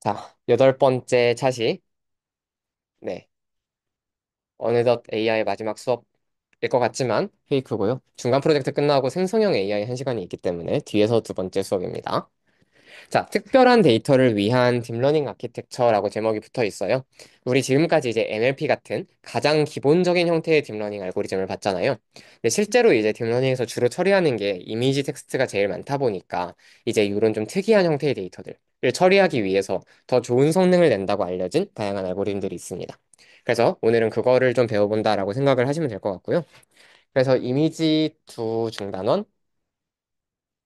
자, 여덟 번째 차시. 네. 어느덧 AI 마지막 수업일 것 같지만 페이크고요. 중간 프로젝트 끝나고 생성형 AI 한 시간이 있기 때문에 뒤에서 두 번째 수업입니다. 자, 특별한 데이터를 위한 딥러닝 아키텍처라고 제목이 붙어 있어요. 우리 지금까지 이제 NLP 같은 가장 기본적인 형태의 딥러닝 알고리즘을 봤잖아요. 근데 실제로 이제 딥러닝에서 주로 처리하는 게 이미지 텍스트가 제일 많다 보니까 이제 이런 좀 특이한 형태의 데이터들을 처리하기 위해서 더 좋은 성능을 낸다고 알려진 다양한 알고리즘들이 있습니다. 그래서 오늘은 그거를 좀 배워본다라고 생각을 하시면 될 것 같고요. 그래서 이미지 두 중단원,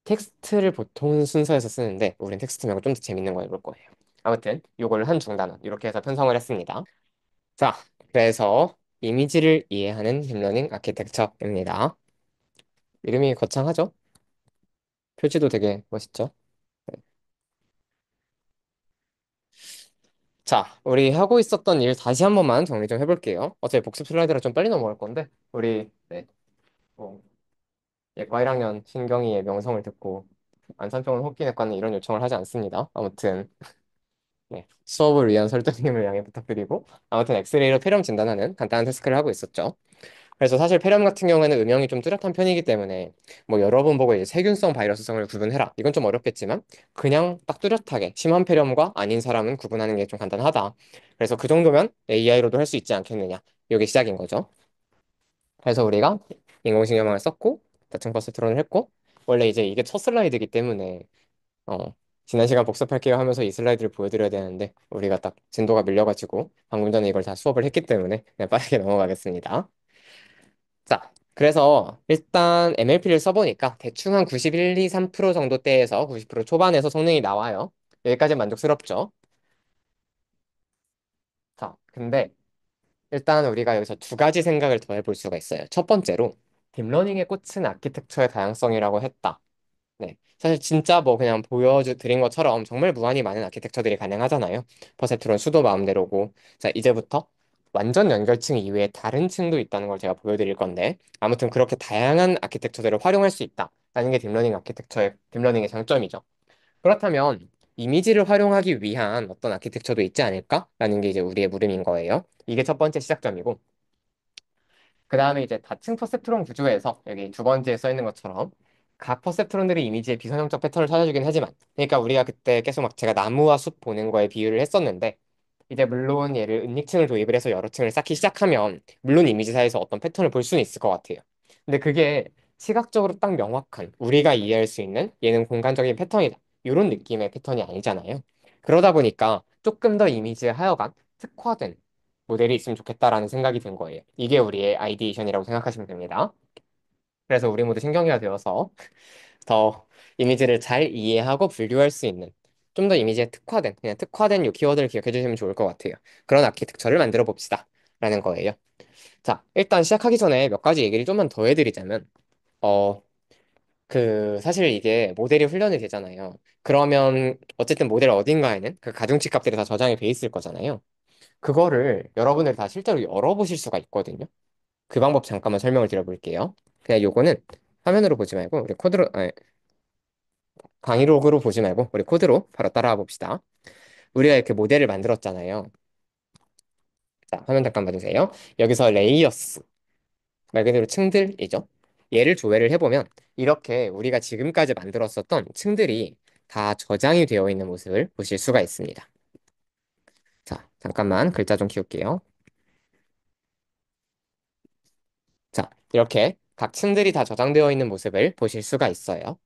텍스트를 보통 순서에서 쓰는데 우린 텍스트 말고 좀 더 재밌는 거 해볼 거예요. 아무튼 요걸 한 중단원 이렇게 해서 편성을 했습니다. 자, 그래서 이미지를 이해하는 딥러닝 아키텍처입니다. 이름이 거창하죠? 표지도 되게 멋있죠? 자, 우리 하고 있었던 일 다시 한 번만 정리 좀 해볼게요. 어차피 복습 슬라이드라 좀 빨리 넘어갈 건데 우리 뭐 예과 1학년 신경이의 명성을 듣고 안산병원 호흡기내과는 이런 요청을 하지 않습니다. 아무튼 수업을 위한 설득님을 양해 부탁드리고 아무튼 엑스레이로 폐렴 진단하는 간단한 태스크를 하고 있었죠. 그래서 사실 폐렴 같은 경우에는 음영이 좀 뚜렷한 편이기 때문에 뭐 여러 번 보고 이제 세균성 바이러스성을 구분해라 이건 좀 어렵겠지만 그냥 딱 뚜렷하게 심한 폐렴과 아닌 사람은 구분하는 게 좀 간단하다. 그래서 그 정도면 AI로도 할 수 있지 않겠느냐. 이게 시작인 거죠. 그래서 우리가 인공신경망을 썼고 다층 퍼스트론을 했고 원래 이제 이게 첫 슬라이드이기 때문에 어, 지난 시간 복습할게요 하면서 이 슬라이드를 보여드려야 되는데 우리가 딱 진도가 밀려가지고 방금 전에 이걸 다 수업을 했기 때문에 그냥 빠르게 넘어가겠습니다. 자, 그래서 일단 MLP를 써보니까 대충 한 91, 2, 3% 정도대에서 90% 초반에서 성능이 나와요. 여기까지 만족스럽죠? 자, 근데 일단 우리가 여기서 두 가지 생각을 더 해볼 수가 있어요. 첫 번째로 딥러닝의 꽃은 아키텍처의 다양성이라고 했다. 네. 사실 진짜 뭐 그냥 보여드린 것처럼 정말 무한히 많은 아키텍처들이 가능하잖아요. 퍼셉트론 수도 마음대로고. 자, 이제부터 완전 연결층 이외에 다른 층도 있다는 걸 제가 보여드릴 건데 아무튼 그렇게 다양한 아키텍처들을 활용할 수 있다라는 게 딥러닝 아키텍처의 딥러닝의 장점이죠. 그렇다면 이미지를 활용하기 위한 어떤 아키텍처도 있지 않을까라는 게 이제 우리의 물음인 거예요. 이게 첫 번째 시작점이고 그 다음에 이제 다층 퍼셉트론 구조에서 여기 두 번째에 써 있는 것처럼 각 퍼셉트론들이 이미지의 비선형적 패턴을 찾아주긴 하지만 그러니까 우리가 그때 계속 막 제가 나무와 숲 보는 거에 비유를 했었는데 이제 물론 얘를 은닉층을 도입을 해서 여러 층을 쌓기 시작하면 물론 이미지 사이에서 어떤 패턴을 볼 수는 있을 것 같아요. 근데 그게 시각적으로 딱 명확한 우리가 이해할 수 있는 얘는 공간적인 패턴이다. 이런 느낌의 패턴이 아니잖아요. 그러다 보니까 조금 더 이미지에 하여간 특화된 모델이 있으면 좋겠다라는 생각이 든 거예요. 이게 우리의 아이디에이션이라고 생각하시면 됩니다. 그래서 우리 모두 신경이가 되어서 더 이미지를 잘 이해하고 분류할 수 있는 좀 더 이미지에 특화된 그냥 특화된 요 키워드를 기억해 주시면 좋을 것 같아요. 그런 아키텍처를 만들어 봅시다. 라는 거예요. 자, 일단 시작하기 전에 몇 가지 얘기를 좀만 더 해드리자면 어, 사실 이게 모델이 훈련이 되잖아요. 그러면 어쨌든 모델 어딘가에는 그 가중치 값들이 다 저장이 돼 있을 거잖아요. 그거를 여러분들이 다 실제로 열어보실 수가 있거든요. 그 방법 잠깐만 설명을 드려볼게요. 그냥 요거는 화면으로 보지 말고 우리 코드로 아니, 강의록으로 보지 말고 우리 코드로 바로 따라와 봅시다. 우리가 이렇게 모델을 만들었잖아요. 자, 화면 잠깐 봐주세요. 여기서 레이어스 말 그대로 층들이죠. 얘를 조회를 해보면 이렇게 우리가 지금까지 만들었었던 층들이 다 저장이 되어 있는 모습을 보실 수가 있습니다. 자, 잠깐만 글자 좀 키울게요. 자, 이렇게 각 층들이 다 저장되어 있는 모습을 보실 수가 있어요.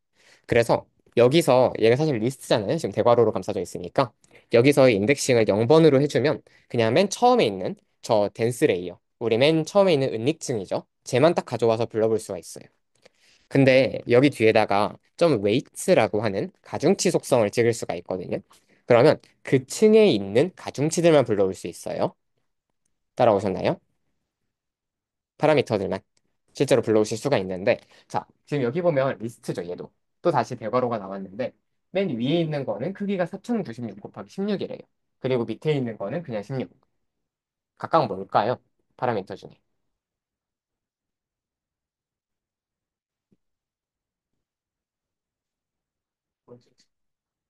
그래서 여기서 얘가 사실 리스트잖아요. 지금 대괄호로 감싸져 있으니까 여기서의 인덱싱을 0번으로 해주면 그냥 맨 처음에 있는 저 덴스 레이어 우리 맨 처음에 있는 은닉층이죠. 쟤만 딱 가져와서 불러볼 수가 있어요. 근데 여기 뒤에다가 좀 웨이트라고 하는 가중치 속성을 찍을 수가 있거든요. 그러면 그 층에 있는 가중치들만 불러올 수 있어요. 따라오셨나요? 파라미터들만 실제로 불러오실 수가 있는데 자 지금 여기 보면 리스트죠 얘도 또 다시 대괄호가 나왔는데 맨 위에 있는 거는 크기가 4096 곱하기 16이래요. 그리고 밑에 있는 거는 그냥 16. 각각 뭘까요? 파라미터 중에.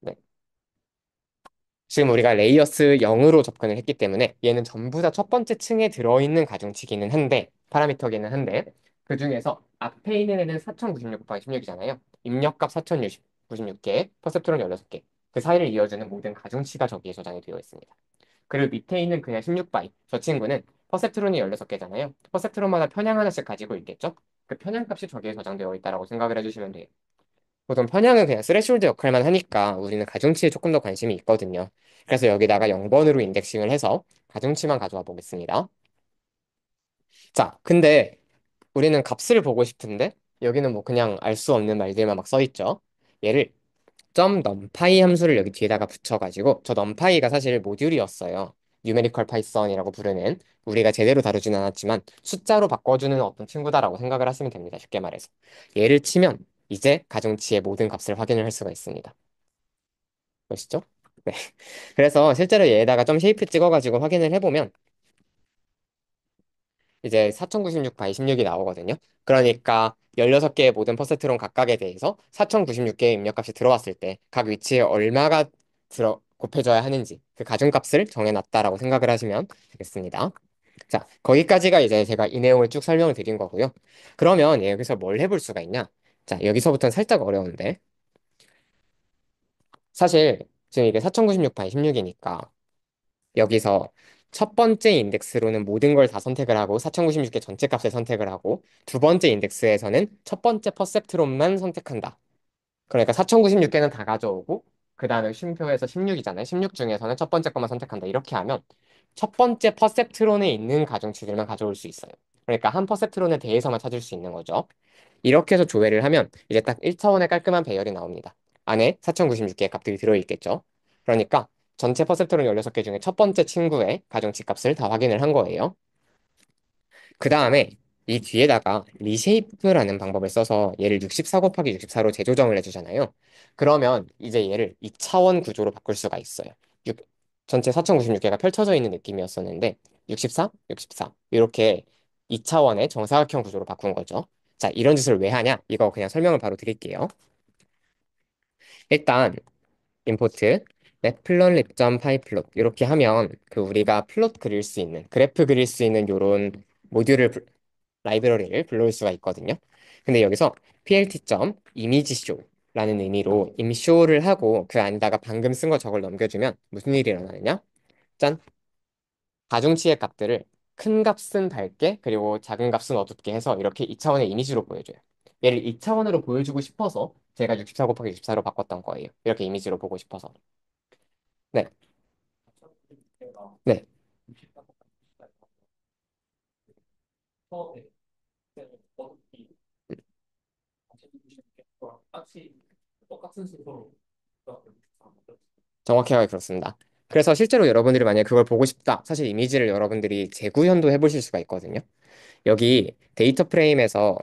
네. 지금 우리가 레이어스 0으로 접근을 했기 때문에 얘는 전부 다 첫 번째 층에 들어있는 가중치기는 한데, 파라미터기는 한데, 그 중에서 앞에 있는 애는 4096 곱하기 16이잖아요. 입력값 4096개, 퍼셉트론 16개. 그 사이를 이어주는 모든 가중치가 저기에 저장이 되어 있습니다. 그리고 밑에 있는 그냥 16바이. 저 친구는 퍼셉트론이 16개잖아요. 퍼셉트론마다 편향 하나씩 가지고 있겠죠? 그 편향값이 저기에 저장되어 있다고 생각을 해주시면 돼요. 보통 편향은 그냥 스레시홀드 역할만 하니까 우리는 가중치에 조금 더 관심이 있거든요. 그래서 여기다가 0번으로 인덱싱을 해서 가중치만 가져와 보겠습니다. 자, 근데 우리는 값을 보고 싶은데 여기는 뭐 그냥 알 수 없는 말들만 막 써 있죠. 얘를 점 numpy 함수를 여기 뒤에다가 붙여가지고 저 numpy가 사실 모듈이었어요. numerical python이라고 부르는 우리가 제대로 다루진 않았지만 숫자로 바꿔주는 어떤 친구다라고 생각을 하시면 됩니다. 쉽게 말해서 얘를 치면 이제 가중치의 모든 값을 확인을 할 수가 있습니다. 보시죠? 네. 그래서 실제로 얘에다가 좀 쉐이프 찍어가지고 확인을 해보면 이제 4096 바이 16이 나오거든요. 그러니까 16개의 모든 퍼센트론 각각에 대해서 4096개의 입력값이 들어왔을 때 각 위치에 얼마가 곱해져야 하는지 그 가중값을 정해놨다라고 생각을 하시면 되겠습니다. 자, 거기까지가 이제 제가 이 내용을 쭉 설명을 드린 거고요. 그러면 여기서 뭘 해볼 수가 있냐? 자, 여기서부터는 살짝 어려운데 사실 지금 이게 4096 바이 16이니까 여기서 첫 번째 인덱스로는 모든 걸 다 선택을 하고 4096개 전체 값을 선택을 하고 두 번째 인덱스에서는 첫 번째 퍼셉트론만 선택한다. 그러니까 4096개는 다 가져오고 그 다음에 쉼표에서 16이잖아요. 16 중에서는 첫 번째 것만 선택한다. 이렇게 하면 첫 번째 퍼셉트론에 있는 가중치들만 가져올 수 있어요. 그러니까 한 퍼셉트론에 대해서만 찾을 수 있는 거죠. 이렇게 해서 조회를 하면 이제 딱 1차원의 깔끔한 배열이 나옵니다. 안에 4096개의 값들이 들어있겠죠. 그러니까 전체 퍼셉트론 16개 중에 첫 번째 친구의 가중치 값을 다 확인을 한 거예요. 그 다음에 이 뒤에다가 리쉐이프라는 방법을 써서 얘를 64 곱하기 64로 재조정을 해주잖아요. 그러면 이제 얘를 2차원 구조로 바꿀 수가 있어요. 전체 4096개가 펼쳐져 있는 느낌이었었는데 64, 64 이렇게 2차원의 정사각형 구조로 바꾼 거죠. 자, 이런 짓을 왜 하냐? 이거 그냥 설명을 바로 드릴게요. 일단 임포트 맵플런 파이플롯 이렇게 하면 그 우리가 플롯 그릴 수 있는 그래프 그릴 수 있는 요런 모듈을 라이브러리를 불러올 수가 있거든요. 근데 여기서 plt.imageShow라는 의미로 임쇼를 하고 그 안에다가 방금 쓴 거 저걸 넘겨주면 무슨 일이 일어나느냐? 짠! 가중치의 값들을 큰 값은 밝게 그리고 작은 값은 어둡게 해서 이렇게 2차원의 이미지로 보여줘요. 얘를 2차원으로 보여주고 싶어서 제가 64 곱하기 64로 바꿨던 거예요. 이렇게 이미지로 보고 싶어서. 네. 네. 정확하게 그렇습니다. 그래서 실제로 여러분들이 만약에 그걸 보고 싶다. 사실 이미지를 여러분들이 재구현도 해보실 수가 있거든요. 여기 데이터 프레임에서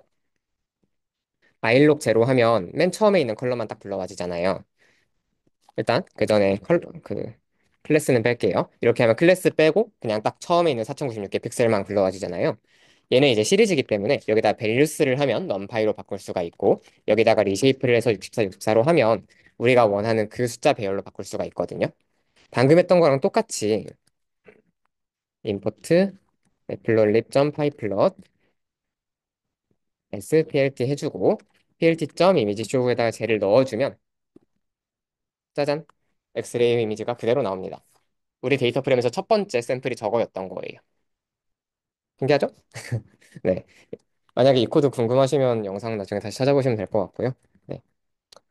마일록 제로 하면 맨 처음에 있는 컬러만 딱 불러와지잖아요. 일단 그 전에 그 클래스는 뺄게요. 이렇게 하면 클래스 빼고 그냥 딱 처음에 있는 4096개 픽셀만 불러와지잖아요. 얘는 이제 시리즈이기 때문에 여기다 밸류스를 하면 넘파이로 바꿀 수가 있고 여기다가 리쉐이프를 해서 64, 64로 하면 우리가 원하는 그 숫자 배열로 바꿀 수가 있거든요. 방금 했던 거랑 똑같이 임포트 맵플롯립.pyplot splt 해주고 plt.imageShow에다가 쟤를 넣어주면 짜잔 엑스레이 이미지가 그대로 나옵니다. 우리 데이터 프레임에서 첫 번째 샘플이 저거였던 거예요. 신기하죠? 네. 만약에 이 코드 궁금하시면 영상 나중에 다시 찾아보시면 될 것 같고요. 네.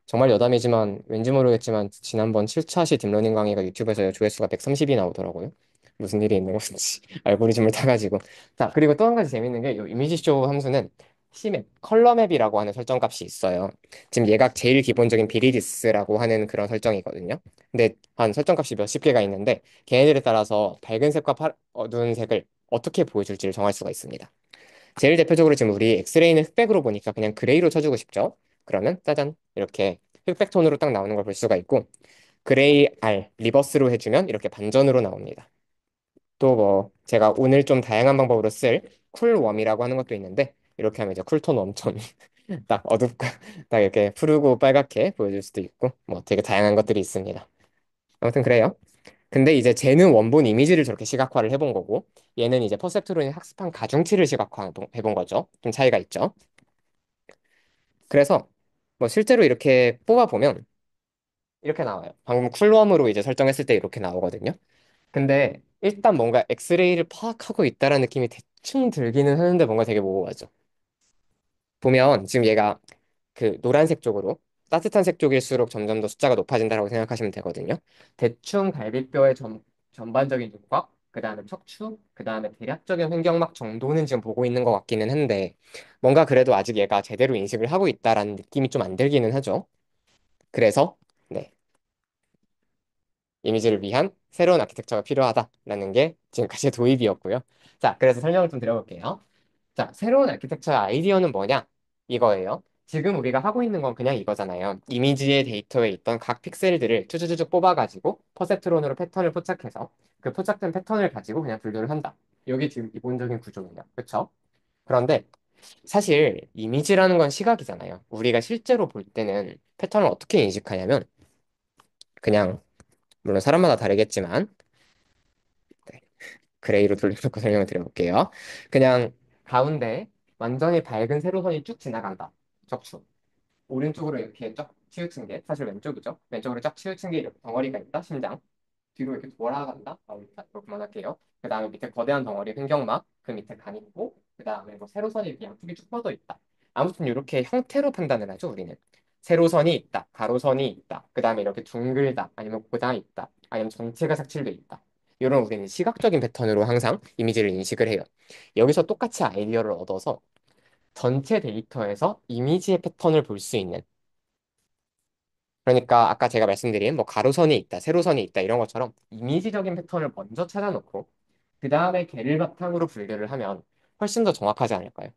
정말 여담이지만 왠지 모르겠지만 지난번 7차 시 딥러닝 강의가 유튜브에서 조회수가 130이 나오더라고요. 무슨 일이 있는 건지 알고리즘을 타가지고. 자, 그리고 또 한 가지 재밌는 게 이 이미지 쇼 함수는 CMap, 컬러맵이라고 하는 설정 값이 있어요. 지금 얘가 제일 기본적인 비리디스라고 하는 그런 설정이거든요. 근데 한 설정 값이 몇십 개가 있는데 걔네들에 따라서 밝은 색과 어두운 색을 어떻게 보여줄지를 정할 수가 있습니다. 제일 대표적으로 지금 우리 엑스레이는 흑백으로 보니까 그냥 그레이로 쳐주고 싶죠. 그러면 짜잔 이렇게 흑백 톤으로 딱 나오는 걸 볼 수가 있고 그레이 R 리버스로 해주면 이렇게 반전으로 나옵니다. 또 뭐 제가 오늘 좀 다양한 방법으로 쓸 쿨웜이라고 하는 것도 있는데 이렇게 하면 이제 쿨톤 웜톤 딱 어둡고 딱 이렇게 푸르고 빨갛게 보여줄 수도 있고 뭐 되게 다양한 것들이 있습니다. 아무튼 그래요. 근데 이제 쟤는 원본 이미지를 저렇게 시각화를 해본 거고 얘는 이제 퍼셉트론이 학습한 가중치를 시각화해본 거죠. 좀 차이가 있죠. 그래서 뭐 실제로 이렇게 뽑아보면 이렇게 나와요. 방금 쿨럼으로 이제 설정했을 때 이렇게 나오거든요. 근데 일단 뭔가 엑스레이를 파악하고 있다라는 느낌이 대충 들기는 하는데 뭔가 되게 모호하죠. 보면 지금 얘가 그 노란색 쪽으로 따뜻한 색 쪽일수록 점점 더 숫자가 높아진다고 생각하시면 되거든요. 대충 갈비뼈의 전반적인 윤곽, 그 다음에 척추, 그 다음에 대략적인 횡격막 정도는 지금 보고 있는 것 같기는 한데 뭔가 그래도 아직 얘가 제대로 인식을 하고 있다라는 느낌이 좀 안 들기는 하죠. 그래서 네, 이미지를 위한 새로운 아키텍처가 필요하다라는 게 지금까지의 도입이었고요. 자, 그래서 설명을 좀 드려볼게요. 자, 새로운 아키텍처의 아이디어는 뭐냐? 이거예요. 지금 우리가 하고 있는 건 그냥 이거잖아요. 이미지의 데이터에 있던 각 픽셀들을 쭈쭈쭈쭈 뽑아가지고 퍼셉트론으로 패턴을 포착해서 그 포착된 패턴을 가지고 그냥 분류를 한다. 이게 지금 기본적인 구조예요. 그렇죠? 그런데 사실 이미지라는 건 시각이잖아요. 우리가 실제로 볼 때는 패턴을 어떻게 인식하냐면 그냥 물론 사람마다 다르겠지만 네, 그레이로 돌려놓고 설명을 드려볼게요. 그냥 가운데 완전히 밝은 세로선이 쭉 지나간다. 척추. 오른쪽으로 이렇게 쫙 치우친 게 사실 왼쪽이죠. 왼쪽으로 쫙 치우친 게 이렇게 덩어리가 있다. 심장. 뒤로 이렇게 돌아간다. 일단 그렇게만 할게요. 그 다음에 밑에 거대한 덩어리 횡격막. 그 밑에 간 있고. 그 다음에 뭐 세로선이 이렇게 양쪽이 쭉 뻗어 있다. 아무튼 이렇게 형태로 판단을 하죠. 우리는. 세로선이 있다. 가로선이 있다. 그 다음에 이렇게 둥글다. 아니면 고장이 있다. 아니면 전체가 색칠돼 있다. 이런 우리는 시각적인 패턴으로 항상 이미지를 인식을 해요. 여기서 똑같이 아이디어를 얻어서 전체 데이터에서 이미지의 패턴을 볼 수 있는. 그러니까 아까 제가 말씀드린 뭐 가로선이 있다, 세로선이 있다 이런 것처럼 이미지적인 패턴을 먼저 찾아놓고 그 다음에 걔를 바탕으로 분류를 하면 훨씬 더 정확하지 않을까요?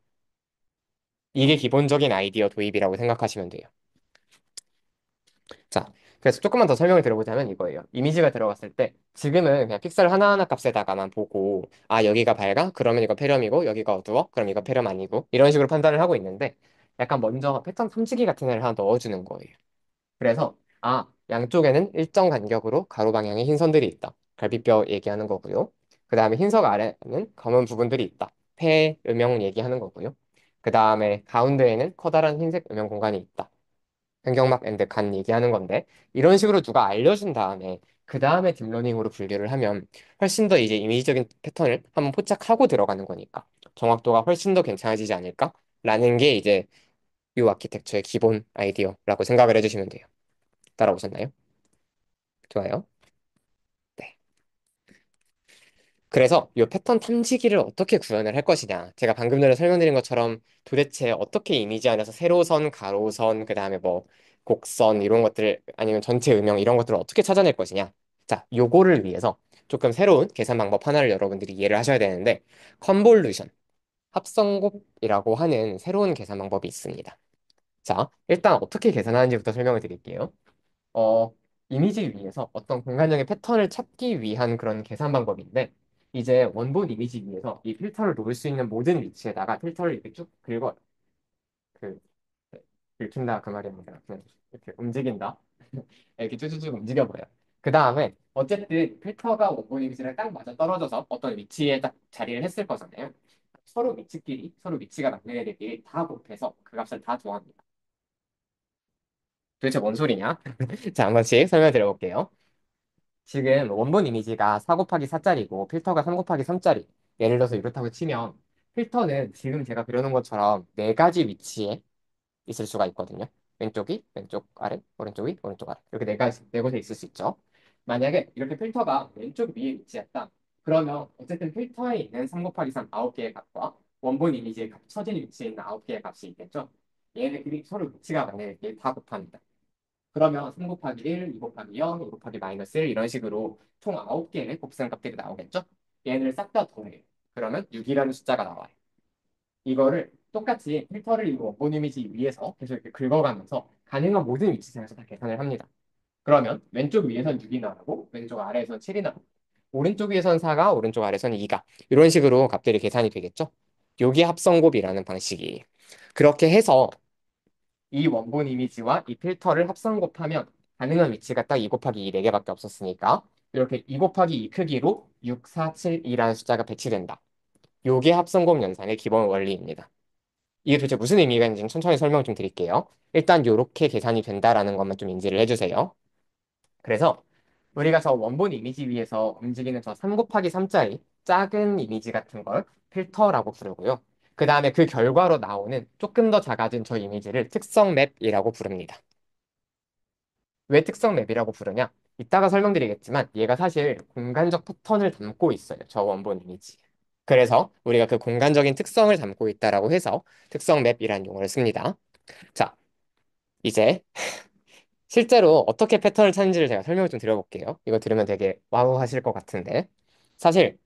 이게 기본적인 아이디어 도입이라고 생각하시면 돼요. 자, 그래서 조금만 더 설명을 드려보자면 이거예요. 이미지가 들어갔을 때 지금은 그냥 픽셀 하나하나 값에다가만 보고 아 여기가 밝아? 그러면 이거 페럼이고 여기가 어두워? 그럼 이거 페럼 아니고 이런 식으로 판단을 하고 있는데 약간 먼저 패턴 탐지기 같은 애를 하나 넣어주는 거예요. 그래서 아 양쪽에는 일정 간격으로 가로 방향의 흰선들이 있다. 갈비뼈 얘기하는 거고요. 그 다음에 흰석 아래에는 검은 부분들이 있다. 폐 음영 얘기하는 거고요. 그 다음에 가운데에는 커다란 흰색 음영 공간이 있다. 횡격막 앤드 간 얘기하는 건데 이런 식으로 누가 알려준 다음에 그 다음에 딥러닝으로 분류를 하면 훨씬 더 이제 이미지적인 패턴을 한번 포착하고 들어가는 거니까 정확도가 훨씬 더 괜찮아지지 않을까라는 게 이제 이 아키텍처의 기본 아이디어라고 생각을 해주시면 돼요. 따라오셨나요? 좋아요. 네. 그래서 이 패턴 탐지기를 어떻게 구현을 할 것이냐. 제가 방금 전에 설명드린 것처럼 도대체 어떻게 이미지 안에서 세로선, 가로선, 그 다음에 뭐 곡선 이런 것들 아니면 전체 음영 이런 것들을 어떻게 찾아낼 것이냐. 자, 요거를 위해서 조금 새로운 계산 방법 하나를 여러분들이 이해를 하셔야 되는데 컨볼루션, 합성곱이라고 하는 새로운 계산 방법이 있습니다. 자, 일단 어떻게 계산하는지부터 설명을 드릴게요. 어, 이미지 위에서 어떤 공간적인 패턴을 찾기 위한 그런 계산 방법인데, 이제 원본 이미지 위에서 이 필터를 놓을 수 있는 모든 위치에다가 필터를 이렇게 쭉 긁어, 그, 긁힌다 그 말입니다. 그냥 이렇게 움직인다. 이렇게 쭈쭈쭈 움직여버려요. 그 다음에 어쨌든 필터가 원본 이미지랑 딱 맞아 떨어져서 어떤 위치에 딱 자리를 했을 거잖아요. 서로 위치가 맞는 애들끼리 다 곱해서 그 값을 다 더합니다. 도대체 뭔 소리냐? 자, 한 번씩 설명 드려볼게요. 지금 원본 이미지가 4 곱하기 4짜리고 필터가 3 곱하기 3짜리. 예를 들어서 이렇다고 치면 필터는 지금 제가 그려놓은 것처럼 네 가지 위치에 있을 수가 있거든요. 왼쪽이 왼쪽 아래, 오른쪽 위, 오른쪽 아래. 이렇게 네 곳에 있을 수 있죠. 만약에 이렇게 필터가 왼쪽 위에 위치했다. 그러면 어쨌든 필터에 있는 3 곱하기 3 9개의 값과 원본 이미지에 겹쳐진 위치에 있는 9개의 값이 있겠죠. 얘네들이 서로 위치가 맞는 애들끼리 다 곱합니다. 그러면 3 곱하기 1, 2 곱하기 0, 2 곱하기 마이너스 1 이런 식으로 총 9개의 곱셈값들이 나오겠죠? 얘네를 싹 다 더해요. 그러면 6이라는 숫자가 나와요. 이거를 똑같이 필터를 이 원본 이미지 위에서 계속 이렇게 긁어가면서 가능한 모든 위치선에서 다 계산을 합니다. 그러면 왼쪽 위에선 6이 나오고 왼쪽 아래에선 7이 나오고 오른쪽 위에선 4가 오른쪽 아래에선 2가 이런 식으로 값들이 계산이 되겠죠? 요게 합성곱이라는 방식이에요. 그렇게 해서 이 원본 이미지와 이 필터를 합성 곱하면 가능한 위치가 딱 2 곱하기 2 4개밖에 없었으니까 이렇게 2 곱하기 2 크기로 6, 4, 7, 2라는 숫자가 배치된다. 요게 합성곱 연산의 기본 원리입니다. 이게 도대체 무슨 의미가 있는지 천천히 설명 좀 드릴게요. 일단 이렇게 계산이 된다라는 것만 좀 인지를 해주세요. 그래서 우리가 저 원본 이미지 위에서 움직이는 저 3 곱하기 3짜리 작은 이미지 같은 걸 필터라고 부르고요. 그 다음에 그 결과로 나오는 조금 더 작아진 저 이미지를 특성 맵이라고 부릅니다. 왜 특성 맵이라고 부르냐? 이따가 설명드리겠지만 얘가 사실 공간적 패턴을 담고 있어요. 저 원본 이미지. 그래서 우리가 그 공간적인 특성을 담고 있다라고 해서 특성 맵이라는 용어를 씁니다. 자, 이제 실제로 어떻게 패턴을 찾는지를 제가 설명을 좀 드려볼게요. 이거 들으면 되게 와우 하실 것 같은데 사실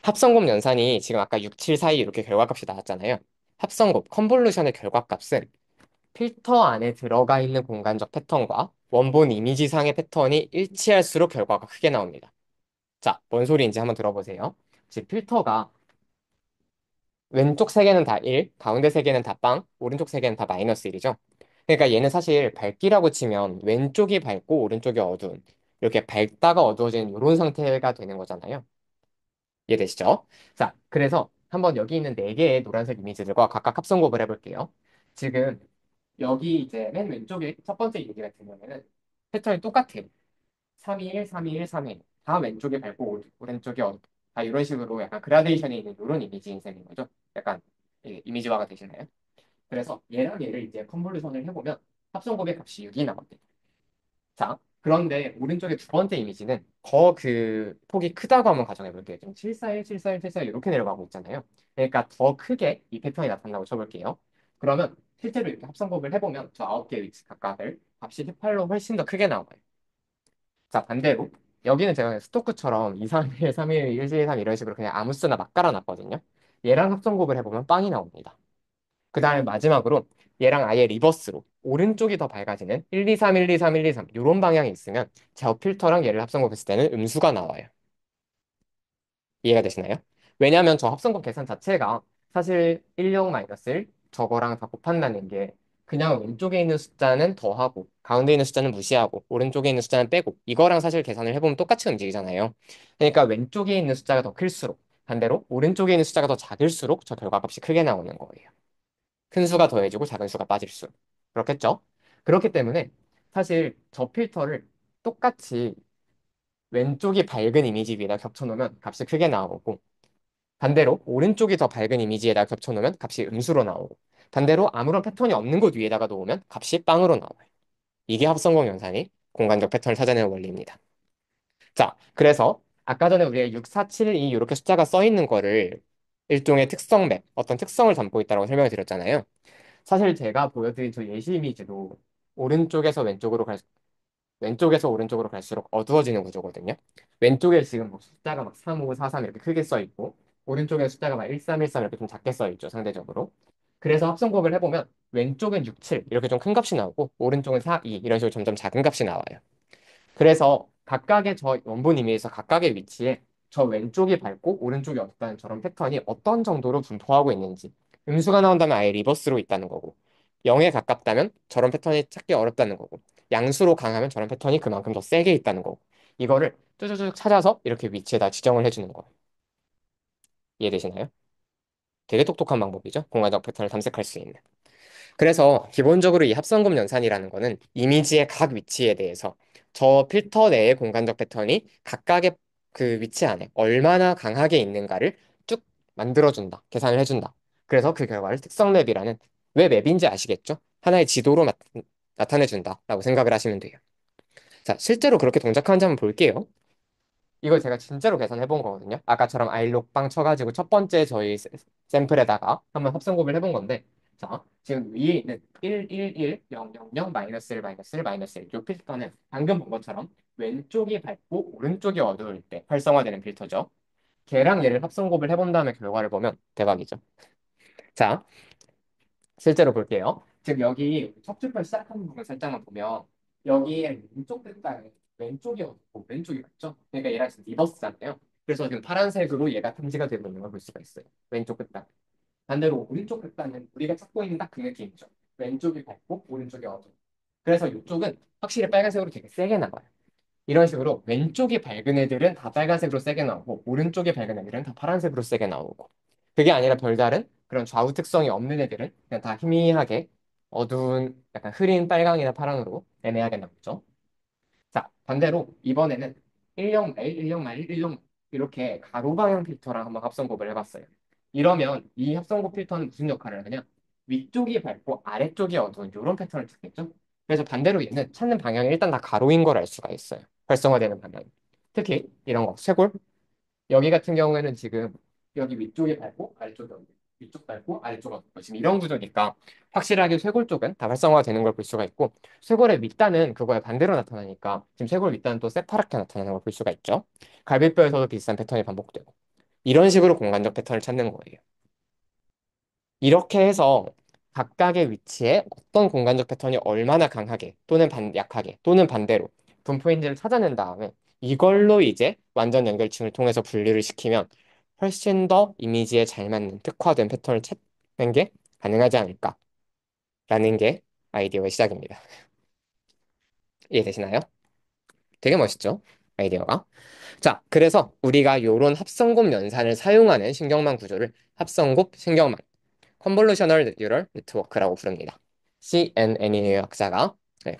합성곱 연산이 지금 아까 6, 7 사이 이렇게 결과값이 나왔잖아요. 합성곱, 컨볼루션의 결과값은 필터 안에 들어가 있는 공간적 패턴과 원본 이미지상의 패턴이 일치할수록 결과가 크게 나옵니다. 자, 뭔 소리인지 한번 들어보세요. 즉, 필터가 왼쪽 세 개는 다 1, 가운데 세 개는 다 빵, 오른쪽 세 개는 다 마이너스 1이죠. 그러니까 얘는 사실 밝기라고 치면 왼쪽이 밝고 오른쪽이 어두운 이렇게 밝다가 어두워지는 이런 상태가 되는 거잖아요. 이해되시죠? 자, 그래서 한번 여기 있는 네 개의 노란색 이미지들과 각각 합성곱을 해볼게요. 지금 여기 이제 맨 왼쪽에 첫 번째 이미지 같은 경우에는 패턴이 똑같아요. 321, 321, 321. 다 왼쪽이 밝고 오른쪽이 어둡고 다 이런 식으로 약간 그라데이션이 있는 이런 이미지인 셈인 거죠. 약간 이미지화가 되시나요? 그래서 얘랑 얘를 이제 컨볼루션을 해보면 합성곱의 값이 6이 나거든요. 자, 그런데 오른쪽에 두 번째 이미지는 더 그 폭이 크다고 한번 가정해 볼게요. 지금 741, 741, 741 이렇게 내려가고 있잖아요. 그러니까 더 크게 이 패턴이 나타난다고 쳐볼게요. 그러면 실제로 이렇게 합성곱을 해보면 저 9개의 위치 각각을 값이 18로 훨씬 더 크게 나와요. 자, 반대로 여기는 제가 스토크처럼 2, 3, 1, 3, 1, 1, 2, 3 이런 식으로 그냥 아무 쓰나 막 깔아놨거든요. 얘랑 합성곱을 해보면 빵이 나옵니다. 그 다음에 마지막으로 얘랑 아예 리버스로 오른쪽이 더 밝아지는 1, 2, 3, 1, 2, 3, 1, 2, 3 이런 방향이 있으면 저 필터랑 얘를 합성곱했을 때는 음수가 나와요. 이해가 되시나요? 왜냐하면 저 합성곱 계산 자체가 사실 16 1 저거랑 다 곱한다는 게 그냥 왼쪽에 있는 숫자는 더하고 가운데 있는 숫자는 무시하고 오른쪽에 있는 숫자는 빼고 이거랑 사실 계산을 해보면 똑같이 움직이잖아요. 그러니까 왼쪽에 있는 숫자가 더 클수록 반대로 오른쪽에 있는 숫자가 더 작을수록 저 결과값이 크게 나오는 거예요. 큰 수가 더해지고 작은 수가 빠질 수. 그렇겠죠? 그렇기 때문에 사실 저 필터를 똑같이 왼쪽이 밝은 이미지 위에다 겹쳐놓으면 값이 크게 나오고 반대로 오른쪽이 더 밝은 이미지에다 겹쳐놓으면 값이 음수로 나오고 반대로 아무런 패턴이 없는 곳 위에다가 놓으면 값이 빵으로 나와요. 이게 합성공 연산이 공간적 패턴을 찾아내는 원리입니다. 자, 그래서 아까 전에 우리가 6, 4, 7, 2 이렇게 숫자가 써 있는 거를 일종의 특성 맵, 어떤 특성을 담고 있다고 설명을 드렸잖아요. 사실 제가 보여드린 저 예시 이미지도 오른쪽에서 왼쪽으로 왼쪽에서 오른쪽으로 갈수록 어두워지는 구조거든요. 왼쪽에 지금 뭐 숫자가 막 3, 5, 4, 3 이렇게 크게 써 있고 오른쪽에 숫자가 막 1, 3, 1, 3 이렇게 좀 작게 써 있죠, 상대적으로. 그래서 합성곱을 해보면 왼쪽은 6, 7 이렇게 좀 큰 값이 나오고 오른쪽은 4, 2 이런 식으로 점점 작은 값이 나와요. 그래서 각각의 저 원본 이미지에서 각각의 위치에 저 왼쪽이 밝고 오른쪽이 어둡다는 저런 패턴이 어떤 정도로 분포하고 있는지 음수가 나온다면 아예 리버스로 있다는 거고 0에 가깝다면 저런 패턴이 찾기 어렵다는 거고 양수로 강하면 저런 패턴이 그만큼 더 세게 있다는 거고 이거를 쭈쭈쭈 찾아서 이렇게 위치에다 지정을 해주는 거예요. 이해되시나요? 되게 똑똑한 방법이죠. 공간적 패턴을 탐색할 수 있는. 그래서 기본적으로 이 합성곱 연산이라는 거는 이미지의 각 위치에 대해서 저 필터 내의 공간적 패턴이 각각의 그 위치 안에 얼마나 강하게 있는가를 쭉 만들어준다, 계산을 해준다. 그래서 그 결과를 특성 맵이라는 왜 맵인지 아시겠죠? 하나의 지도로 나타내준다라고 생각을 하시면 돼요. 자, 실제로 그렇게 동작하는지 한번 볼게요. 이걸 제가 진짜로 계산해 본 거거든요. 아까처럼 아이록 빵 쳐가지고 첫 번째 저희 샘플에다가 한번 합성곱을 해본 건데, 자, 지금 위에 있는 1, 1, 1, 0, 0, 0, 마이너스 1, 마이너스 1, 마이너스 1. 이 필터는 방금 본 것처럼 왼쪽이 밝고 오른쪽이 어두울 때 활성화되는 필터죠. 걔랑 얘를 합성곱을 해본 다음에 결과를 보면 대박이죠. 자, 실제로 볼게요. 지금 여기 척추뼈 시작하는 부분 살짝만 보면 여기에 왼쪽 끝단에 왼쪽이 없고 왼쪽이 맞죠? 그러니까 얘랑 지금 리버스잖아요. 그래서 지금 파란색으로 얘가 탐지가 되고 있는 걸 볼 수가 있어요. 왼쪽 끝단. 반대로 오른쪽 끝단은 우리가 찾고 있는 딱 그 느낌이죠. 왼쪽이 밝고 오른쪽이 어두워. 그래서 이쪽은 확실히 빨간색으로 되게 세게 나와요. 이런 식으로 왼쪽이 밝은 애들은 다 빨간색으로 세게 나오고 오른쪽이 밝은 애들은 다 파란색으로 세게 나오고 그게 아니라 별다른 그런 좌우 특성이 없는 애들은 그냥 다 희미하게 어두운 약간 흐린 빨강이나 파랑으로 애매하게 나오죠. 자, 반대로 이번에는 1형 말, 1형 말, 1형 이렇게 가로 방향 필터랑 한번 합성곱을 해봤어요. 이러면 이 합성곱 필터는 무슨 역할을 하냐? 위쪽이 밝고 아래쪽이 어두운 이런 패턴을 찾겠죠? 그래서 반대로 얘는 찾는 방향이 일단 다 가로인 걸 알 수가 있어요. 활성화되는 방향이. 특히 이런 거, 쇄골, 여기 같은 경우에는 지금 여기 위쪽이 밝고 아래쪽이 어두워. 위쪽 밝고 아래쪽 어두워. 지금 이런 구조니까 확실하게 쇄골 쪽은 다 활성화가 되는 걸 볼 수가 있고 쇄골의 밑단은 그거에 반대로 나타나니까 지금 쇄골 밑단은 또 새파랗게 나타나는 걸 볼 수가 있죠. 갈비뼈에서도 비슷한 패턴이 반복되고 이런 식으로 공간적 패턴을 찾는 거예요. 이렇게 해서 각각의 위치에 어떤 공간적 패턴이 얼마나 강하게 또는 약하게 또는 반대로 분포인지를 찾아낸 다음에 이걸로 이제 완전 연결층을 통해서 분류를 시키면 훨씬 더 이미지에 잘 맞는 특화된 패턴을 찾는 게 가능하지 않을까라는 게 아이디어의 시작입니다. 이해되시나요? 되게 멋있죠? 아이디어가. 자, 그래서 우리가 요런 합성곱 연산을 사용하는 신경망 구조를 합성곱 신경망 컨볼루셔널 뉴럴 네트워크라고 부릅니다. CNN이에요, 학자가. 네.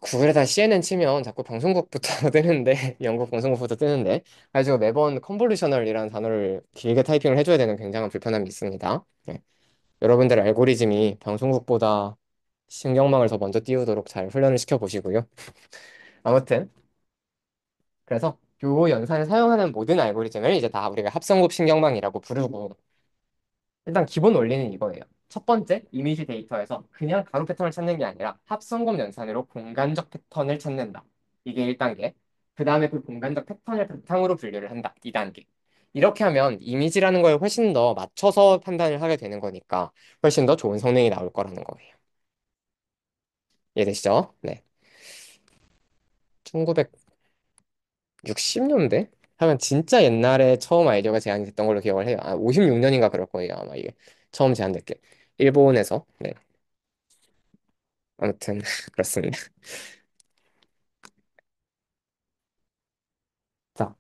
구글에다 CNN 치면 자꾸 방송국부터 뜨는데, 영국 방송국부터 뜨는데, 가지고 매번 컨볼루셔널이라는 단어를 길게 타이핑을 해줘야 되는 굉장한 불편함이 있습니다. 네. 여러분들 알고리즘이 방송국보다 신경망을 더 먼저 띄우도록 잘 훈련을 시켜보시고요. 아무튼, 그래서 요 연산을 사용하는 모든 알고리즘을 이제 다 우리가 합성곱 신경망이라고 부르고, 일단 기본 원리는 이거예요. 첫 번째, 이미지 데이터에서 그냥 가로 패턴을 찾는 게 아니라 합성곱 연산으로 공간적 패턴을 찾는다. 이게 1단계. 그 다음에 그 공간적 패턴을 바탕으로 분류를 한다. 2단계. 이렇게 하면 이미지라는 거에 훨씬 더 맞춰서 판단을 하게 되는 거니까 훨씬 더 좋은 성능이 나올 거라는 거예요. 이해되시죠? 네. 1960년대? 하면 진짜 옛날에 처음 아이디어가 제안이 됐던 걸로 기억을 해요. 56년인가 그럴 거예요. 아마 이게 처음 제안됐게. 일본에서. 네. 아무튼 그렇습니다. 자,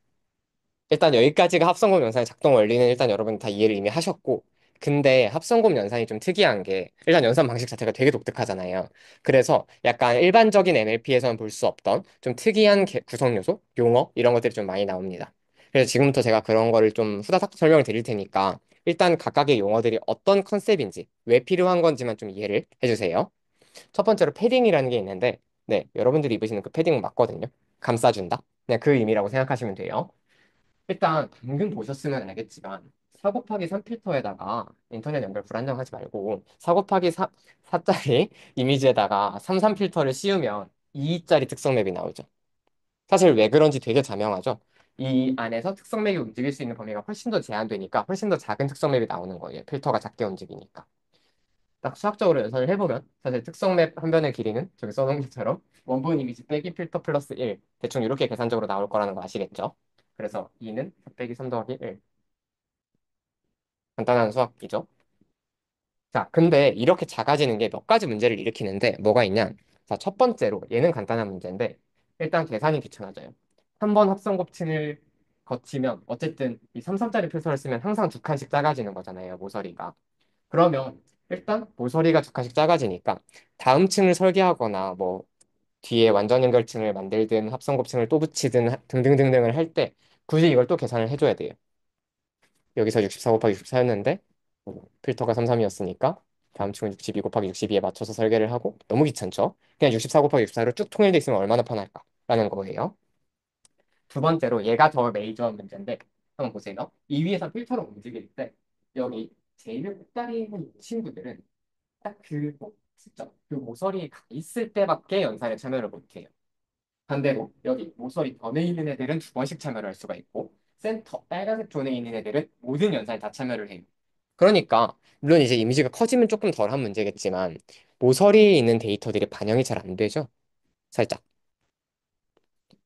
일단 여기까지가 합성곱 연산의 작동 원리는 일단 여러분 다 이해를 이미 하셨고, 근데 합성곱 연산이 좀 특이한 게 일단 연산 방식 자체가 되게 독특하잖아요. 그래서 약간 일반적인 NLP에서는 볼 수 없던 좀 특이한 구성 요소, 용어 이런 것들이 좀 많이 나옵니다. 그래서 지금부터 제가 그런 거를 좀 후다닥 설명을 드릴 테니까 일단 각각의 용어들이 어떤 컨셉인지 왜 필요한 건지만 좀 이해를 해주세요. 첫 번째로 패딩이라는 게 있는데, 네, 여러분들이 입으시는 그 패딩 맞거든요. 감싸준다. 그냥 그 의미라고 생각하시면 돼요. 일단 방금 보셨으면 알겠지만 4 곱하기 3 필터에다가 인터넷 연결 불안정하지 말고 4 곱하기 4짜리 이미지에다가 3 필터를 씌우면 2짜리 특성 맵이 나오죠. 사실 왜 그런지 되게 자명하죠. 이 안에서 특성 맵이 움직일 수 있는 범위가 훨씬 더 제한되니까 훨씬 더 작은 특성 맵이 나오는 거예요. 필터가 작게 움직이니까. 딱 수학적으로 연산을 해보면 사실 특성 맵 한 변의 길이는 저기 써놓은 것처럼 원본 이미지 빼기 필터 플러스 1 대충 이렇게 계산적으로 나올 거라는 거 아시겠죠? 그래서 2는 4 빼기 3 더하기 1 간단한 수학이죠. 자, 근데 이렇게 작아지는 게 몇 가지 문제를 일으키는데 뭐가 있냐? 자, 첫 번째로 얘는 간단한 문제인데 일단 계산이 귀찮아져요. 한 번 합성 곱층을 거치면 어쨌든 이 3짜리 필터를 쓰면 항상 2칸씩 작아지는 거잖아요, 모서리가. 그러면 일단 모서리가 2칸씩 작아지니까 다음 층을 설계하거나 뭐 뒤에 완전 연결층을 만들든 합성 곱층을 또 붙이든 등등등등을 할 때 굳이 이걸 또 계산을 해줘야 돼요. 여기서 64 곱하기 64였는데 필터가 33이었으니까 다음 층은 62 곱하기 62에 맞춰서 설계를 하고 너무 귀찮죠? 그냥 64 곱하기 64로 쭉 통일돼 있으면 얼마나 편할까라는 거예요. 두 번째로 얘가 더 메이저 문제인데 한번 보세요. 이 위에서 필터를 움직일 때 여기 제일 꼭다리에 있는 친구들은 딱 그 꼭지점, 그 모서리에 가 있을 때밖에 연산에 참여를 못해요. 반대로 여기 모서리 변에 있는 애들은 2번씩 참여를 할 수가 있고 센터 빨간색 존에 있는 애들은 모든 연산에 다 참여를 해요. 그러니까 물론 이제 이미지가 커지면 조금 덜한 문제겠지만 모서리에 있는 데이터들이 반영이 잘 안 되죠. 살짝.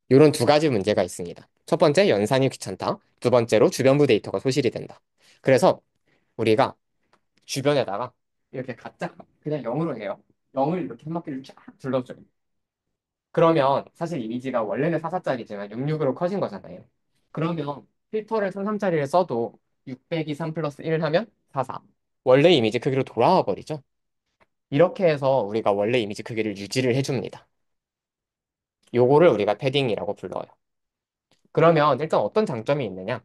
이런 두 가지 문제가 있습니다. 첫 번째, 연산이 귀찮다. 두 번째로 주변부 데이터가 소실이 된다. 그래서 우리가 주변에다가 이렇게 가짜 그냥 0으로 해요. 0을 이렇게 한 바퀴를 쫙 둘러줘요. 그러면 사실 이미지가 원래는 44짜리지만 66으로 커진 거잖아요. 그러면 필터를 33짜리를 써도 600이 3 플러스 1 하면 44. 원래 이미지 크기로 돌아와 버리죠. 이렇게 해서 우리가 원래 이미지 크기를 유지를 해줍니다. 요거를 우리가 패딩이라고 불러요. 그러면 일단 어떤 장점이 있느냐?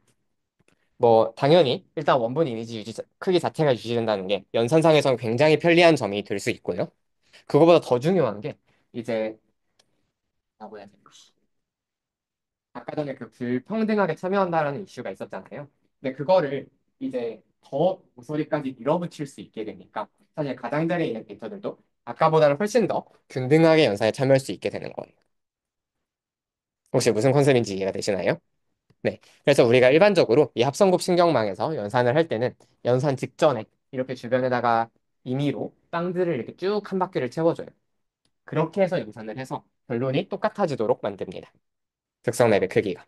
뭐 당연히 일단 원본 이미지 크기 자체가 유지된다는 게 연산상에서는 굉장히 편리한 점이 될 수 있고요. 그거보다 더 중요한 게 이제 뭐라고 해야 될까? 아까 전에 그 불평등하게 참여한다라는 이슈가 있었잖아요. 근데 그거를 이제 더 모서리까지 밀어붙일 수 있게 되니까 사실 가장자리에 있는 데이터들도 아까보다는 훨씬 더 균등하게 연산에 참여할 수 있게 되는 거예요. 혹시 무슨 컨셉인지 이해가 되시나요? 네. 그래서 우리가 일반적으로 이 합성곱 신경망에서 연산을 할 때는 연산 직전에 이렇게 주변에다가 임의로 빵들을 이렇게 쭉 한 바퀴를 채워줘요. 그렇게 해서 연산을 해서 결론이 똑같아지도록 만듭니다. 특성 맵의 크기가.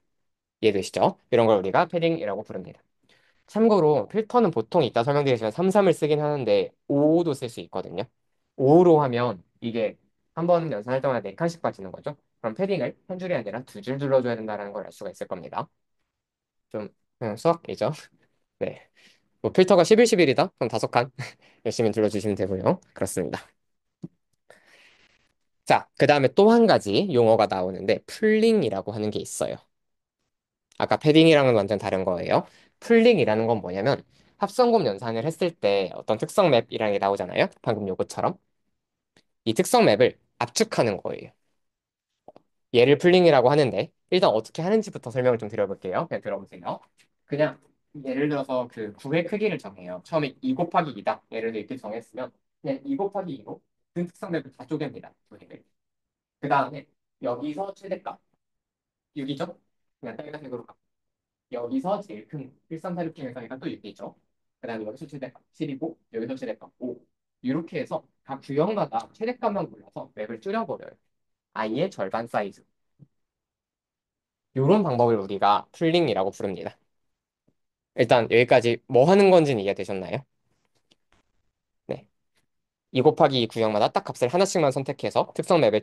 이해되시죠? 이런 걸 우리가 패딩이라고 부릅니다. 참고로 필터는 보통 이따 설명드리지만 33을 쓰긴 하는데 55도 쓸 수 있거든요. 55로 하면 이게 한 번 연산할 때마다 4칸씩 빠지는 거죠. 그럼 패딩을 한 줄이 아니라 두 줄 둘러줘야 된다는 걸 알 수가 있을 겁니다. 좀 수학이죠. 네. 뭐 필터가 11, 11이다? 그럼 5칸 열심히 둘러주시면 되고요. 그렇습니다. 자, 그 다음에 또 한 가지 용어가 나오는데 풀링이라고 하는 게 있어요. 아까 패딩이랑은 완전 다른 거예요. 풀링이라는 건 뭐냐면 합성곱 연산을 했을 때 어떤 특성 맵이라는 게 나오잖아요. 방금 요거처럼. 이 특성 맵을 압축하는 거예요. 얘를 풀링이라고 하는데 일단 어떻게 하는지부터 설명을 좀 드려볼게요. 그냥 들어보세요. 그냥 예를 들어서 그 구의 크기를 정해요. 처음에 2 곱하기 2다. 예를 들어 이렇게 정했으면 그냥 2 곱하기 2로 그 특성 맵을 다 쪼갭니다. 구획을. 그 다음에 여기서 최대값 6이죠? 그냥 빨간색으로 여기서 제일 큰 1346중에서니까 또 6이죠. 그 다음에 여기서 최대값 7이고 여기서 최대값 5. 이렇게 해서 각 구역마다 최대값만 골라서 맵을 줄여버려요. 아예 절반 사이즈. 이런 방법을 우리가 풀링이라고 부릅니다. 일단 여기까지 뭐 하는 건지는 이해되셨나요? 네. 2 곱하기 2 구역마다 딱 값을 하나씩만 선택해서 특성 맵의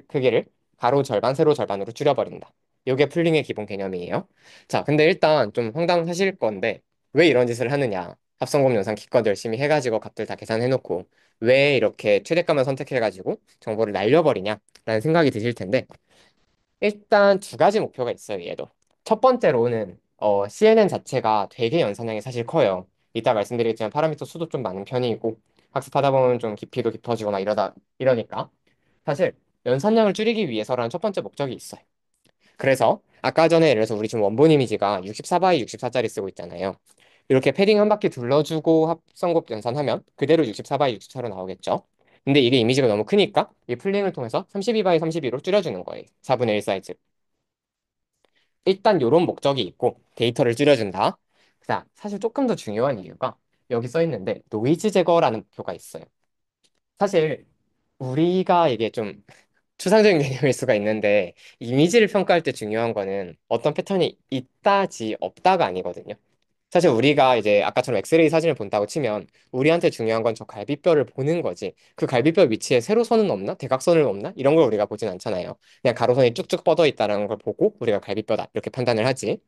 크기를 가로 절반, 세로 절반으로 줄여버린다. 이게 풀링의 기본 개념이에요. 자, 근데 일단 좀 황당하실 건데 왜 이런 짓을 하느냐? 합성곱 영상 기껏 열심히 해가지고 값들 다 계산해놓고 왜 이렇게 최대값만 선택해가지고 정보를 날려버리냐라는 생각이 드실 텐데 일단 두 가지 목표가 있어요, 얘도. 첫 번째로는 CNN 자체가 되게 연산량이 사실 커요. 이따 말씀드리겠지만 파라미터 수도 좀 많은 편이고 학습하다 보면 좀 깊이도 깊어지고 막 이러니까 사실 연산량을 줄이기 위해서라는 첫 번째 목적이 있어요. 그래서 아까 전에 예를 들어서 우리 지금 원본 이미지가 64바이 64짜리 쓰고 있잖아요. 이렇게 패딩 한 바퀴 둘러주고 합성곱 연산하면 그대로 64바이 64로 나오겠죠. 근데 이게 이미지가 너무 크니까 이 플링을 통해서 32바이 32로 줄여주는 거예요. 4분의 1 사이즈. 일단 이런 목적이 있고 데이터를 줄여준다. 자, 사실 조금 더 중요한 이유가 여기 써 있는데 노이즈 제거라는 목표가 있어요. 사실 우리가 이게 좀 추상적인 개념일 수가 있는데 이미지를 평가할 때 중요한 거는 어떤 패턴이 있다지 없다가 아니거든요. 사실 우리가 이제 아까처럼 엑스레이 사진을 본다고 치면 우리한테 중요한 건 저 갈비뼈를 보는 거지. 그 갈비뼈 위치에 세로선은 없나? 대각선은 없나? 이런 걸 우리가 보진 않잖아요. 그냥 가로선이 쭉쭉 뻗어 있다는 걸 보고 우리가 갈비뼈다 이렇게 판단을 하지.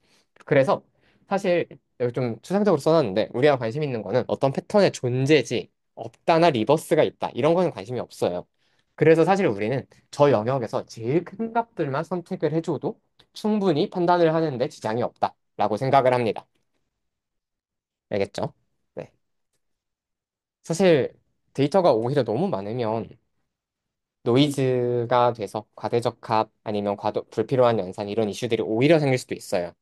그래서 사실 여기 좀 추상적으로 써놨는데 우리가 관심 있는 거는 어떤 패턴의 존재지 없다나 리버스가 있다 이런 거는 관심이 없어요. 그래서 사실 우리는 저 영역에서 제일 큰 값들만 선택을 해줘도 충분히 판단을 하는데 지장이 없다라고 생각을 합니다. 알겠죠? 네. 사실 데이터가 오히려 너무 많으면 노이즈가 돼서 과대적합 아니면 불필요한 연산 이런 이슈들이 오히려 생길 수도 있어요.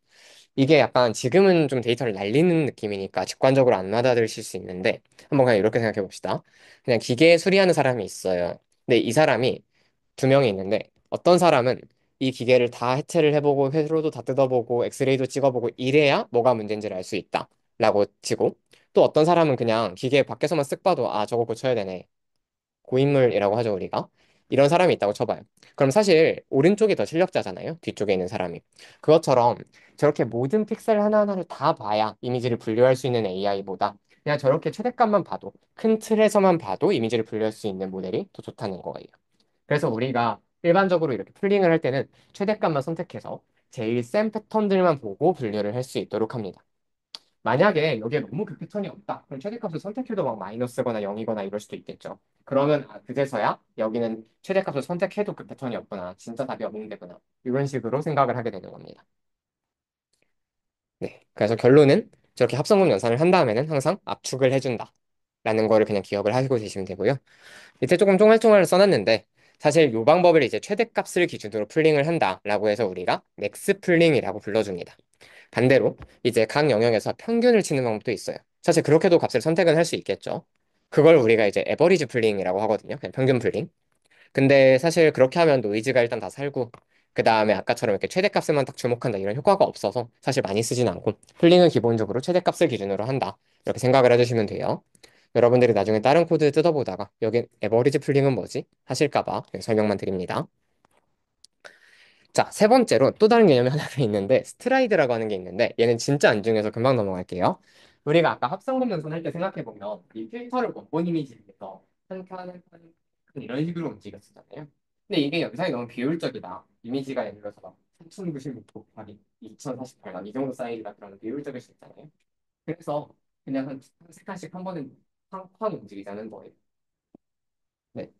이게 약간 지금은 좀 데이터를 날리는 느낌이니까 직관적으로 안 받아들이실 수 있는데 한번 그냥 이렇게 생각해 봅시다. 그냥 기계 수리하는 사람이 있어요. 근데 이 사람이 2명이 있는데 어떤 사람은 이 기계를 다 해체를 해보고 회로도 다 뜯어보고 엑스레이도 찍어보고 이래야 뭐가 문제인지를 알 수 있다 라고 치고 또 어떤 사람은 그냥 기계 밖에서만 쓱 봐도 아 저거 고쳐야 되네 고인물이라고 하죠 우리가 이런 사람이 있다고 쳐봐요. 그럼 사실 오른쪽이 더 실력자잖아요. 뒤쪽에 있는 사람이. 그것처럼 저렇게 모든 픽셀 하나하나를 다 봐야 이미지를 분류할 수 있는 AI보다 그냥 저렇게 최대값만 봐도 큰 틀에서만 봐도 이미지를 분류할 수 있는 모델이 더 좋다는 거예요. 그래서 우리가 일반적으로 이렇게 풀링을 할 때는 최대값만 선택해서 제일 센 패턴들만 보고 분류를 할 수 있도록 합니다. 만약에 여기에 너무 그 패턴이 없다. 그럼 최대값을 선택해도 막 마이너스거나 0이거나 이럴 수도 있겠죠. 그러면 그제서야 여기는 최대값을 선택해도 그 패턴이 없구나. 진짜 답이 없는 데구나. 이런 식으로 생각을 하게 되는 겁니다. 네. 그래서 결론은 저렇게 합성금 연산을 한 다음에는 항상 압축을 해준다. 라는 거를 그냥 기억을 하시고 계시면 되고요. 밑에 조금 쫑알쫑알 써놨는데 사실 이 방법을 이제 최대값을 기준으로 풀링을 한다라고 해서 우리가 맥스 풀링이라고 불러줍니다. 반대로 이제 각 영역에서 평균을 치는 방법도 있어요. 사실 그렇게도 값을 선택은 할 수 있겠죠. 그걸 우리가 이제 에버리지 풀링이라고 하거든요. 그냥 평균 풀링. 근데 사실 그렇게 하면 노이즈가 일단 다 살고 그 다음에 아까처럼 이렇게 최대값에만 딱 주목한다 이런 효과가 없어서 사실 많이 쓰진 않고 풀링은 기본적으로 최대값을 기준으로 한다 이렇게 생각을 해주시면 돼요. 여러분들이 나중에 다른 코드 뜯어보다가 여기 에버리지 풀링은 뭐지? 하실까봐 설명만 드립니다. 자, 세 번째로 또 다른 개념이 하나 더 있는데 스트라이드라고 하는 게 있는데 얘는 진짜 안 중요해서 금방 넘어갈게요. 우리가 아까 합성검 연산할 때 생각해보면 이 필터를 원본 이미지에서 한 칸 한 칸 이런 식으로 움직였었잖아요. 근데 이게 영상이 너무 비효율적이다. 이미지가 예를 들어서 막 3096 곱하기 2048 막 이 정도 사이즈다 그러면 비효율적일 수 있잖아요. 그래서 그냥 한 3칸씩 한 번에 한 움직이자는 거예요. 네.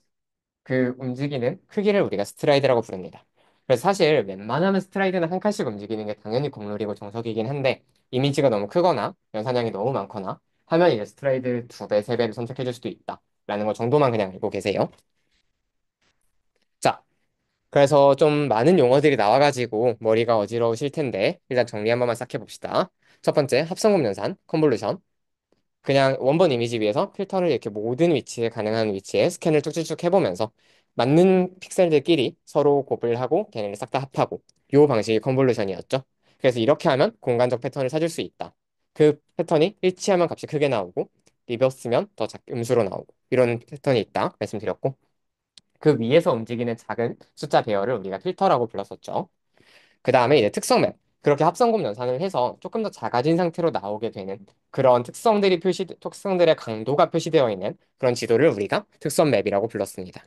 그 움직이는 크기를 우리가 스트라이드라고 부릅니다. 그래서 사실 웬만하면 스트라이드는 한 칸씩 움직이는 게 당연히 국룰이고 정석이긴 한데 이미지가 너무 크거나 연산량이 너무 많거나 하면 이제 스트라이드 2배, 3배를 선택해 줄 수도 있다. 라는 거 정도만 그냥 알고 계세요. 자, 그래서 좀 많은 용어들이 나와가지고 머리가 어지러우실 텐데 일단 정리 한 번만 싹 해봅시다. 첫 번째, 합성곱 연산, 컨볼루션. 그냥 원본 이미지 위에서 필터를 이렇게 모든 위치에 가능한 위치에 스캔을 쭉쭉쭉 해보면서 맞는 픽셀들끼리 서로 곱을 하고 걔네를 싹 다 합하고 요 방식이 컨볼루션이었죠. 그래서 이렇게 하면 공간적 패턴을 찾을 수 있다. 그 패턴이 일치하면 값이 크게 나오고 리버스면 더 음수로 나오고 이런 패턴이 있다 말씀드렸고 그 위에서 움직이는 작은 숫자 배열을 우리가 필터라고 불렀었죠. 그 다음에 이제 특성 맵. 그렇게 합성곱 연산을 해서 조금 더 작아진 상태로 나오게 되는 그런 특성들의 강도가 표시되어 있는 그런 지도를 우리가 특성 맵이라고 불렀습니다.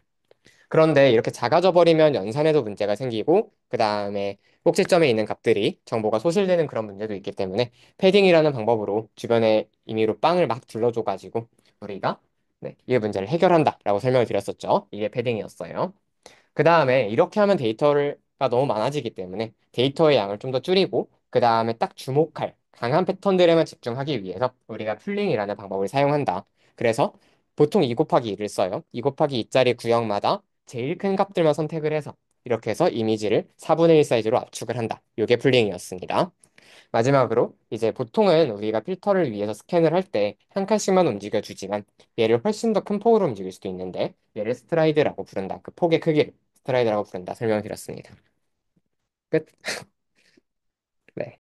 그런데 이렇게 작아져 버리면 연산에도 문제가 생기고, 그 다음에 꼭지점에 있는 값들이 정보가 소실되는 그런 문제도 있기 때문에 패딩이라는 방법으로 주변에 임의로 빵을 막 둘러줘가지고 우리가 네, 이 문제를 해결한다라고 설명을 드렸었죠. 이게 패딩이었어요. 그 다음에 이렇게 하면 데이터가 너무 많아지기 때문에 데이터의 양을 좀 더 줄이고 그 다음에 딱 주목할 강한 패턴들에만 집중하기 위해서 우리가 풀링이라는 방법을 사용한다. 그래서 보통 2 곱하기 2를 써요. 2 곱하기 2짜리 구역마다 제일 큰 값들만 선택을 해서 이렇게 해서 이미지를 4분의 1 사이즈로 압축을 한다. 이게 풀링이었습니다. 마지막으로 이제 보통은 우리가 필터를 위해서 스캔을 할 때 한 칸씩만 움직여주지만 얘를 훨씬 더 큰 폭으로 움직일 수도 있는데 얘를 스트라이드라고 부른다. 그 폭의 크기를 스트라이드라고 부른다. 설명을 드렸습니다. 끝. 네.